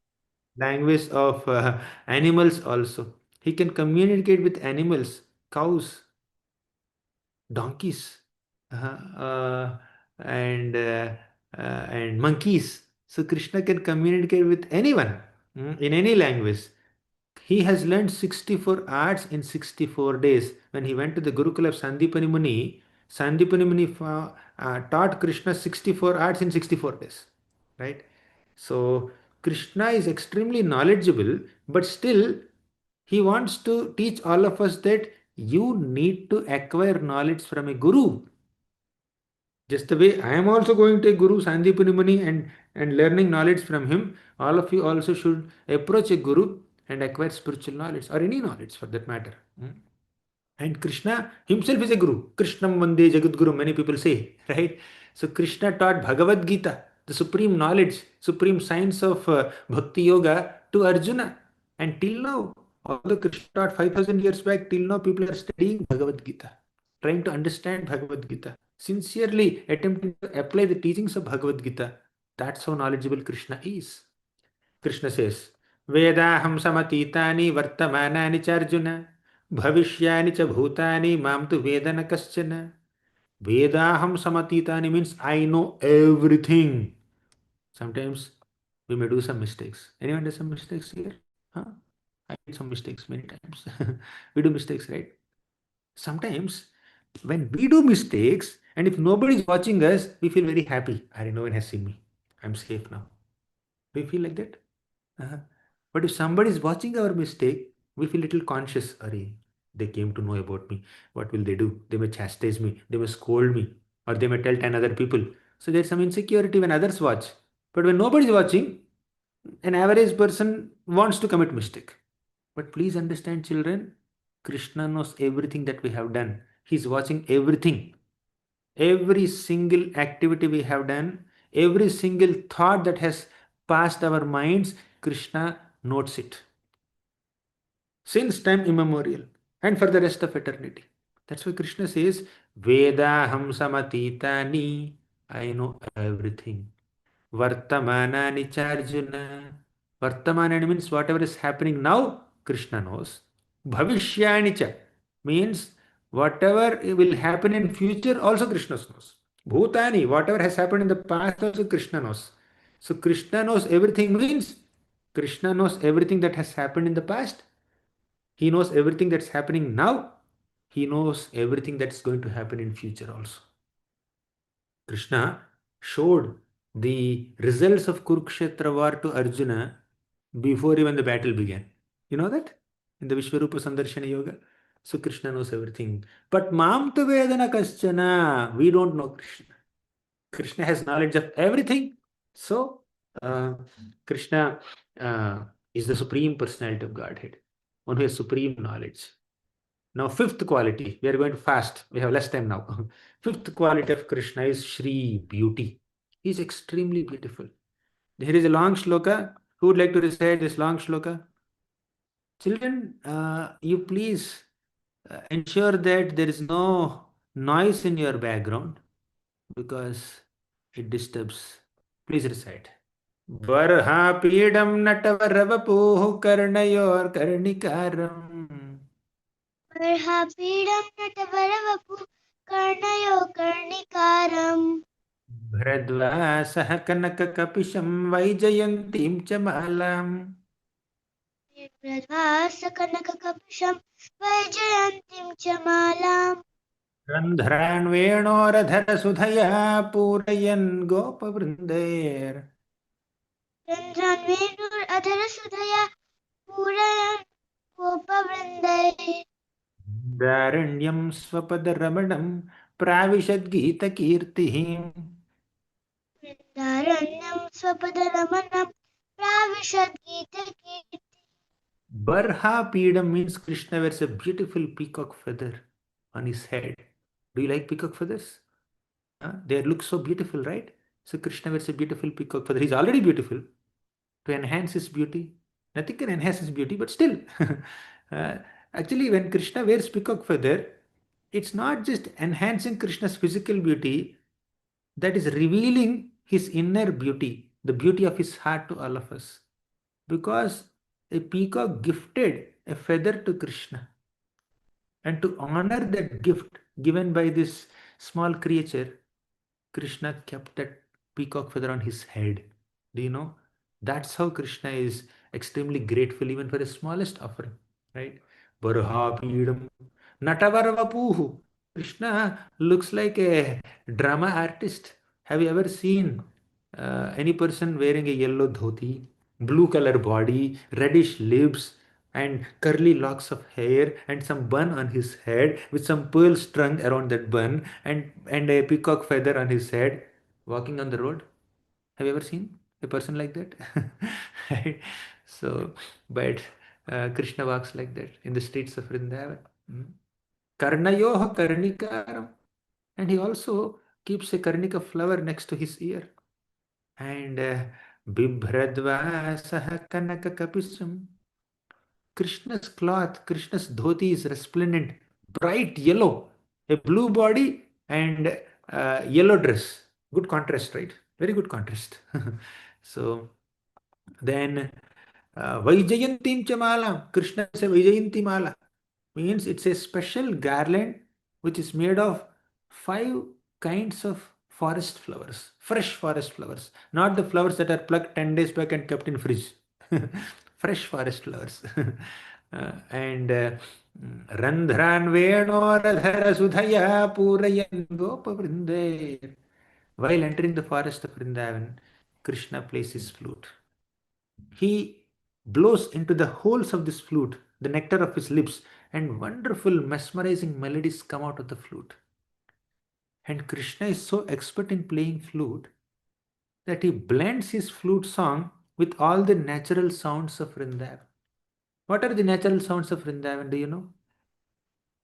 language of animals also. He can communicate with animals, cows, donkeys, and monkeys. So Krishna can communicate with anyone in any language. He has learned 64 arts in 64 days. When he went to the Gurukula of Sandipani Muni, Sandipani Muni taught Krishna 64 arts in 64 days. Right? So Krishna is extremely knowledgeable, but still he wants to teach all of us that you need to acquire knowledge from a guru. Just the way I am also going to a guru Sandipani Muni and learning knowledge from him, all of you also should approach a guru and acquire spiritual knowledge or any knowledge for that matter. And Krishna himself is a guru. Krishnam Vande Jagat Guru, many people say, right? So Krishna taught Bhagavad Gita, the supreme knowledge, supreme science of Bhakti Yoga to Arjuna. And till now, although Krishna taught 5000 years back, till now people are studying Bhagavad Gita, trying to understand Bhagavad Gita, sincerely attempting to apply the teachings of Bhagavad Gita. That's how knowledgeable Krishna is. Krishna says, Vedaham samatitani vartamanani charjuna bhavishyani cha bhutani mam tu vedana kaschana. Vedaham samatitani means I know everything. Sometimes we may do some mistakes. Anyone does some mistakes here? Huh? I did some mistakes many times. We do mistakes, right? Sometimes when we do mistakes and if nobody is watching us, we feel very happy. I no one has seen me. I'm safe now. Do you feel like that? Uh-huh. But if somebody is watching our mistake, we feel little conscious. Arey, they came to know about me. What will they do? They may chastise me. They may scold me. Or they may tell 10 other people. So there's some insecurity when others watch. But when nobody is watching, an average person wants to commit mistake. But please understand, children, Krishna knows everything that we have done. He's watching everything. Every single activity we have done, every single thought that has passed our minds, Krishna notes it since time immemorial and for the rest of eternity. That's why Krishna says, Vedaham samatitani, I know everything. Vartamanani charjuna. Vartamana means whatever is happening now, Krishna knows. Bhavishyani cha means whatever will happen in future, also Krishna knows. Bhutani, whatever has happened in the past, also Krishna knows. So Krishna knows everything means Krishna knows everything that has happened in the past. He knows everything that's happening now. He knows everything that's going to happen in future also. Krishna showed the results of Kurukshetra war to Arjuna before even the battle began. You know that? In the Vishwarupa Sandarshana Yoga. So Krishna knows everything. But Mam tu Vedana Kaschana, we don't know Krishna. Krishna has knowledge of everything. So uh, Krishna is the supreme personality of Godhead, one who has supreme knowledge. Now, fifth quality, we are going fast. We have less time now. Fifth quality of Krishna is Shri, beauty. He is extremely beautiful. Here is a long shloka. Who would like to recite this long shloka? Children, you please ensure that there is no noise in your background because it disturbs. Please recite. Varhapidam natavarapuh karnayor karnikaram. Varhapidam natavaravu karnayo karnikaram. भरद्वासः कनककपिशं वैजयन्तीं च मालाम् Pradvasakανακακαπisham vaijayantim chamalam. रन्ध्रान् वेणोरधरसुधया पूरयन् गोपवृन्दैर् Randran venur adhara sudhaya purayan gopavrinday. दारण्यं स्वपदरमणं प्राविशद्गीतकीर्तिः Vrindaranyam swapadaramanam pravishad gita kirti. Barha Pidam means Krishna wears a beautiful peacock feather on his head. Do you like peacock feathers? They look so beautiful, right? So Krishna wears a beautiful peacock feather. He's already beautiful. To enhance his beauty, nothing can enhance his beauty, but still, uh, actually, when Krishna wears peacock feather, it's not just enhancing Krishna's physical beauty, that is revealing his inner beauty, the beauty of his heart to all of us. Because a peacock gifted a feather to Krishna. And to honor that gift given by this small creature, Krishna kept that peacock feather on his head. Do you know? That's how Krishna is extremely grateful even for the smallest offering, right? Barahapidam Natavarvapuhu. Krishna looks like a drama artist. Have you ever seen any person wearing a yellow dhoti, blue color body, reddish lips, and curly locks of hair, and some bun on his head with some pearls strung around that bun, and a peacock feather on his head, walking on the road? Have you ever seen a person like that? Right? So, but Krishna walks like that in the streets of Vrindavan. Karnayoha karnikaram. And he also keeps a karnika flower next to his ear. And Bibhradva saha kanaka kapisam. Krishna's cloth, Krishna's dhoti is resplendent, bright yellow, a blue body and yellow dress. Good contrast, right? Very good contrast. So then Vaijayantim Chamala, Krishna is a Vaijayanti Mala, means it's a special garland which is made of 5 kinds of forest flowers, fresh forest flowers, not the flowers that are plucked 10 days back and kept in fridge. Fresh forest flowers. And Randhran Venoradhara Sudhaya Purayan Gopavrinde. While entering the forest of Vrindavan, Krishna plays his flute. He blows into the holes of this flute the nectar of his lips, and wonderful, mesmerizing melodies come out of the flute. And Krishna is so expert in playing flute that he blends his flute song with all the natural sounds of Vrindavan. What are the natural sounds of Vrindavan? Do you know?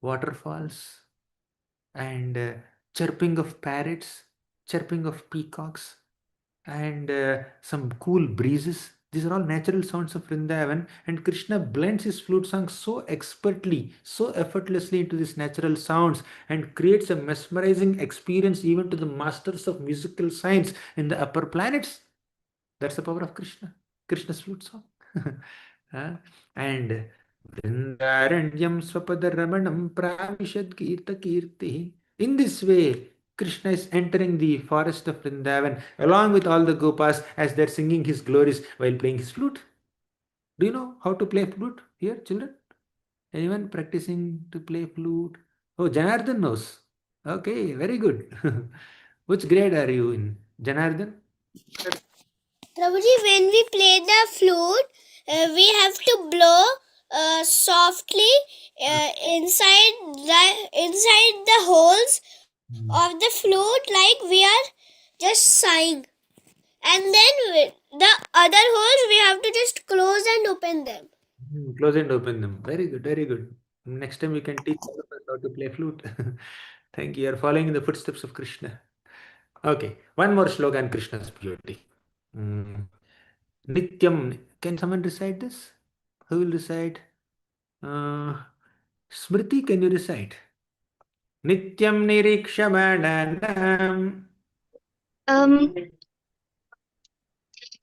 Waterfalls and chirping of parrots, chirping of peacocks, and some cool breezes. These are all natural sounds of Vrindavan, and Krishna blends his flute song so expertly, so effortlessly into these natural sounds and creates a mesmerizing experience even to the masters of musical science in the upper planets. That's the power of Krishna, Krishna's flute song. And Vrindaranyam Swapadaramanam Pravishad Kirta Kirti. In this way, Krishna is entering the forest of Vrindavan along with all the Gopas as they're singing his glories while playing his flute. Do you know how to play flute here, children? Anyone practicing to play flute? Oh, Janardhan knows. Okay, very good. Which grade are you in, Janardhan? Prabhuji, when we play the flute, we have to blow softly inside the holes of the flute, like we are just sighing. And then the other holes we have to just close and open them. Close and open them. Very good, very good. Next time you can teach all of us how to play flute. Thank you. You are following in the footsteps of Krishna. Okay, one more slogan on Krishna's beauty. Nityam. Can someone recite this? Who will recite? Smriti, can you recite? Nityam nirikshamananam. Um,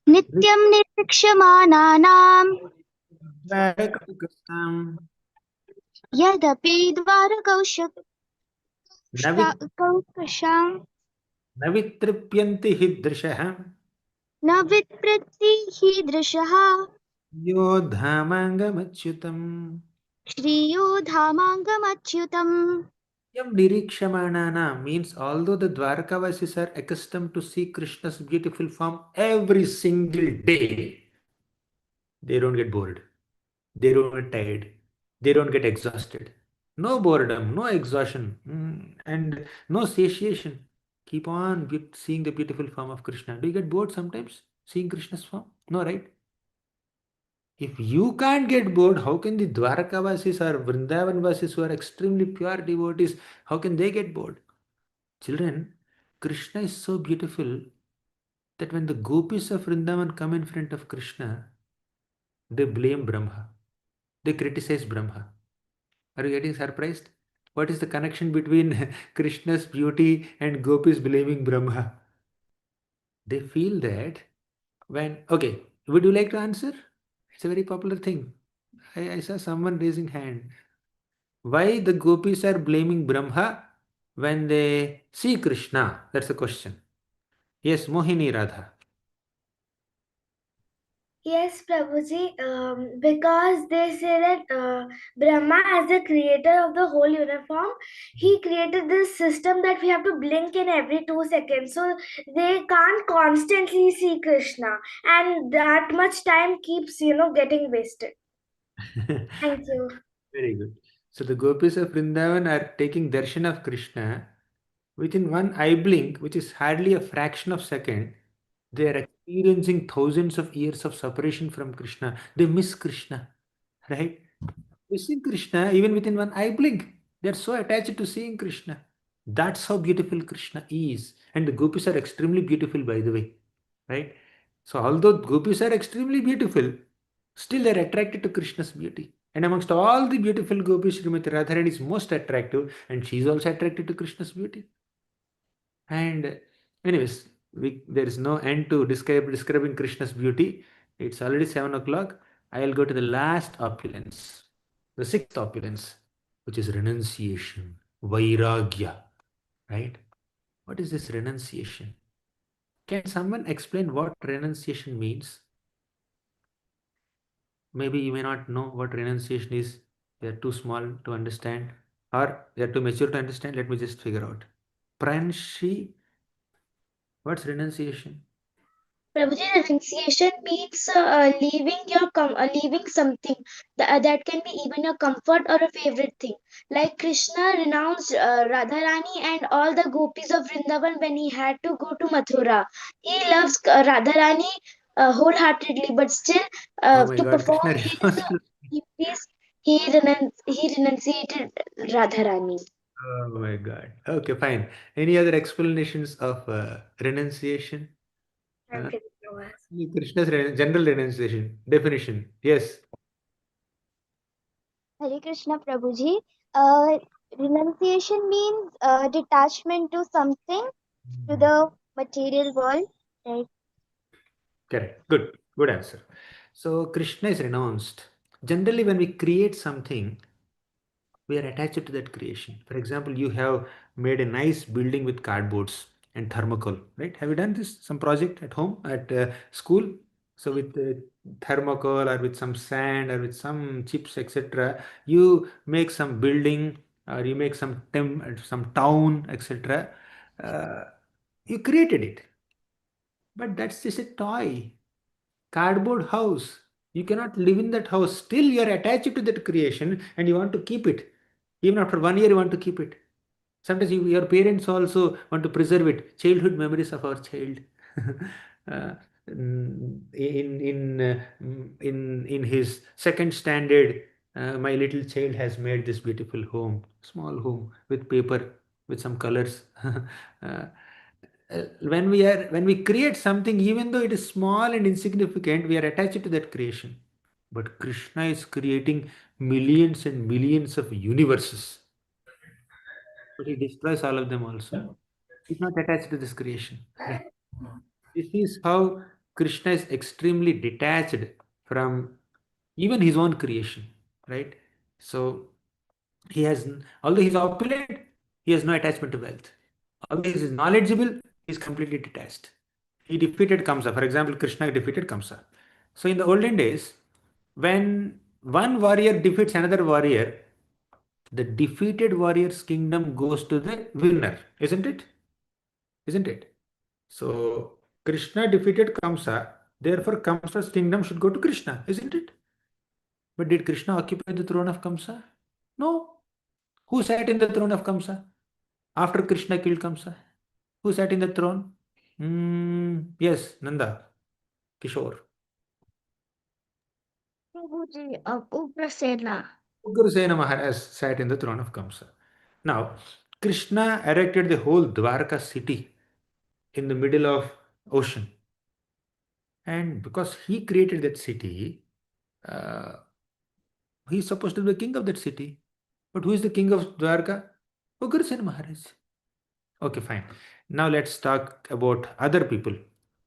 Nityam nirikshamaanaam Dvarakam. yadapi Navit dvarakausham Navitripyanti hidrishah. na vitpriti drishaha Yo dhamangamachutam. shriyo dhamangam Yam nirikshamanana means although the Dwarkavasis are accustomed to see Krishna's beautiful form every single day, they don't get bored. They don't get tired. They don't get exhausted. No boredom, no exhaustion, and no satiation. Keep on seeing the beautiful form of Krishna. Do you get bored sometimes seeing Krishna's form? No, right? If you can't get bored, how can the Dwarkavasis or Vrindavanvasis who are extremely pure devotees, how can they get bored? Children, Krishna is so beautiful that when the gopis of Vrindavan come in front of Krishna, they blame Brahma. They criticize Brahma. Are you getting surprised? What is the connection between Krishna's beauty and gopis blaming Brahma? They feel that okay, would you like to answer? It's a very popular thing. I saw someone raising hand. Why the gopis are blaming Brahma when they see Krishna? That's the question. Yes, Mohini Radha. Yes, Prabhuji, because they say that Brahma, as the creator of the whole uniform, he created this system that we have to blink in every 2 seconds. So they can't constantly see Krishna, and that much time keeps, getting wasted. Thank you. Very good. So the gopis of Vrindavan are taking darshan of Krishna within one eye blink, which is hardly a fraction of second. They are experiencing thousands of years of separation from Krishna. They miss Krishna, right? Missing Krishna even within one eye blink. They are so attached to seeing Krishna. That's how beautiful Krishna is. And the gopis are extremely beautiful, by the way, right? So although gopis are extremely beautiful, still they're attracted to Krishna's beauty. And amongst all the beautiful gopis, Srimati Radharani is most attractive, and she's also attracted to Krishna's beauty. And anyways, there is no end to describing Krishna's beauty. It's already 7 o'clock. I'll go to the last opulence, the sixth opulence, which is renunciation, vairagya, right? What is this renunciation? Can someone explain what renunciation means? Maybe you may not know what renunciation is. They are too small to understand, or they are too mature to understand. Let me just figure out. Pranshi, what's renunciation? Prabhuji, renunciation means leaving something that can be even a comfort or a favorite thing. Like Krishna renounced Radharani and all the gopis of Vrindavan when he had to go to Mathura. He loves Radharani wholeheartedly, but still Oh my to God, perform Krishna his renounced. duties, he renunciated Radharani. Oh my God. Okay, fine. Any other explanations of renunciation? Uh, Okay, Prabhuji. Krishna's general renunciation definition. Yes. Hare Krishna Prabhuji. Renunciation means detachment to something, to the material world. Right? Correct. Good. Good answer. So Krishna is renounced. Generally, when we create something, we are attached to that creation. For example, you have made a nice building with cardboards and thermocol, right? Have you done this some project at home, at school? So with thermocol or with some sand or with some chips, etc., you make some building or you make some town, etc. Uh, you created it, but that's just a toy cardboard house. You cannot live in that house. Still, you are attached to that creation and you want to keep it. Even after 1 year, you want to keep it. Sometimes your parents also want to preserve it. Childhood memories of our child. uh, in his second standard, my little child has made this beautiful home, small home with paper, with some colors. When we create something, even though it is small and insignificant, we are attached to that creation. But Krishna is creating millions and millions of universes, but he destroys all of them also. He's not attached to this creation. Right? This is how Krishna is extremely detached from even his own creation, right? So he has, although he's opulent, he has no attachment to wealth. Although he is knowledgeable, he is completely detached. He defeated Kamsa. For example, Krishna defeated Kamsa. So in the olden days, when one warrior defeats another warrior, the defeated warrior's kingdom goes to the winner, isn't it? Isn't it? So Krishna defeated Kamsa, therefore Kamsa's kingdom should go to Krishna, isn't it? But did Krishna occupy the throne of Kamsa? No. Who sat in the throne of Kamsa after Krishna killed Kamsa? Who sat in the throne? Yes, Nanda, Kishore. Prabhuji, Uprasena. Ugrasena Maharaj sat in the throne of Kamsa. Now, Krishna erected the whole Dwarka city in the middle of ocean. And because he created that city, uh, he's supposed to be the king of that city. But who is the king of Dwarka? Ugrasena Maharaj. Okay, fine. Now let's talk about other people.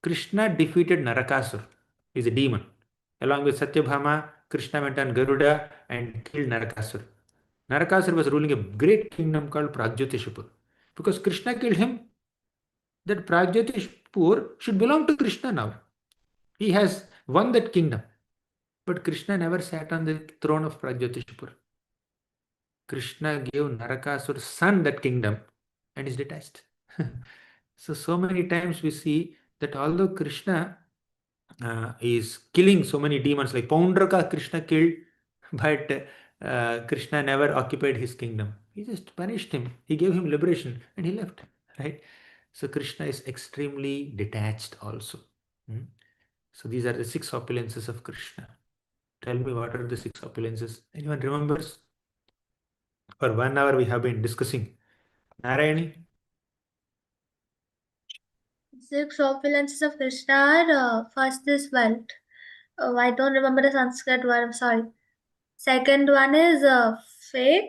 Krishna defeated Narakasur. He's a demon. Along with Satyabhama, Krishna went on Garuda and killed Narakasur. Narakasur was ruling a great kingdom called Pragjyotishpur. Because Krishna killed him, that Pragjyotishpur should belong to Krishna now. He has won that kingdom. But Krishna never sat on the throne of Pragjyotishpur. Krishna gave Narakasur's son that kingdom and is detached. So many times we see that although Krishna is killing so many demons, like Paundraka Krishna killed, but Krishna never occupied his kingdom. He just punished him. He gave him liberation and he left. Right? So Krishna is extremely detached also. So these are the 6 opulences of Krishna. Tell me, what are the 6 opulences? Anyone remembers? For 1 hour we have been discussing. Narayani? 6 opulences of Krishna are first is wealth. Oh, I don't remember the Sanskrit word, I'm sorry. Second one is fame.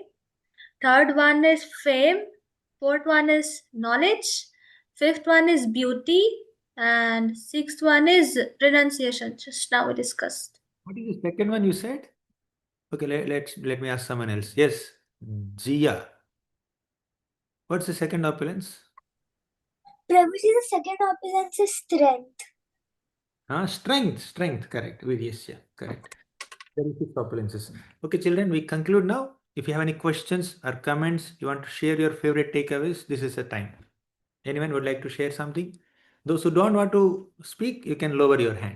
Third one is fame. Fourth one is knowledge. Fifth one is beauty. And sixth one is renunciation. Just now we discussed. What is the second one you said? Okay, let me ask someone else. Yes, Jia. What's the second opulence? Prabhuji, the second opulence is strength. Strength, correct. Viryasya, correct. There is 6 opulences. Okay, children, we conclude now. If you have any questions or comments, you want to share your favorite takeaways, this is the time. Anyone would like to share something? Those who don't want to speak, you can lower your hands.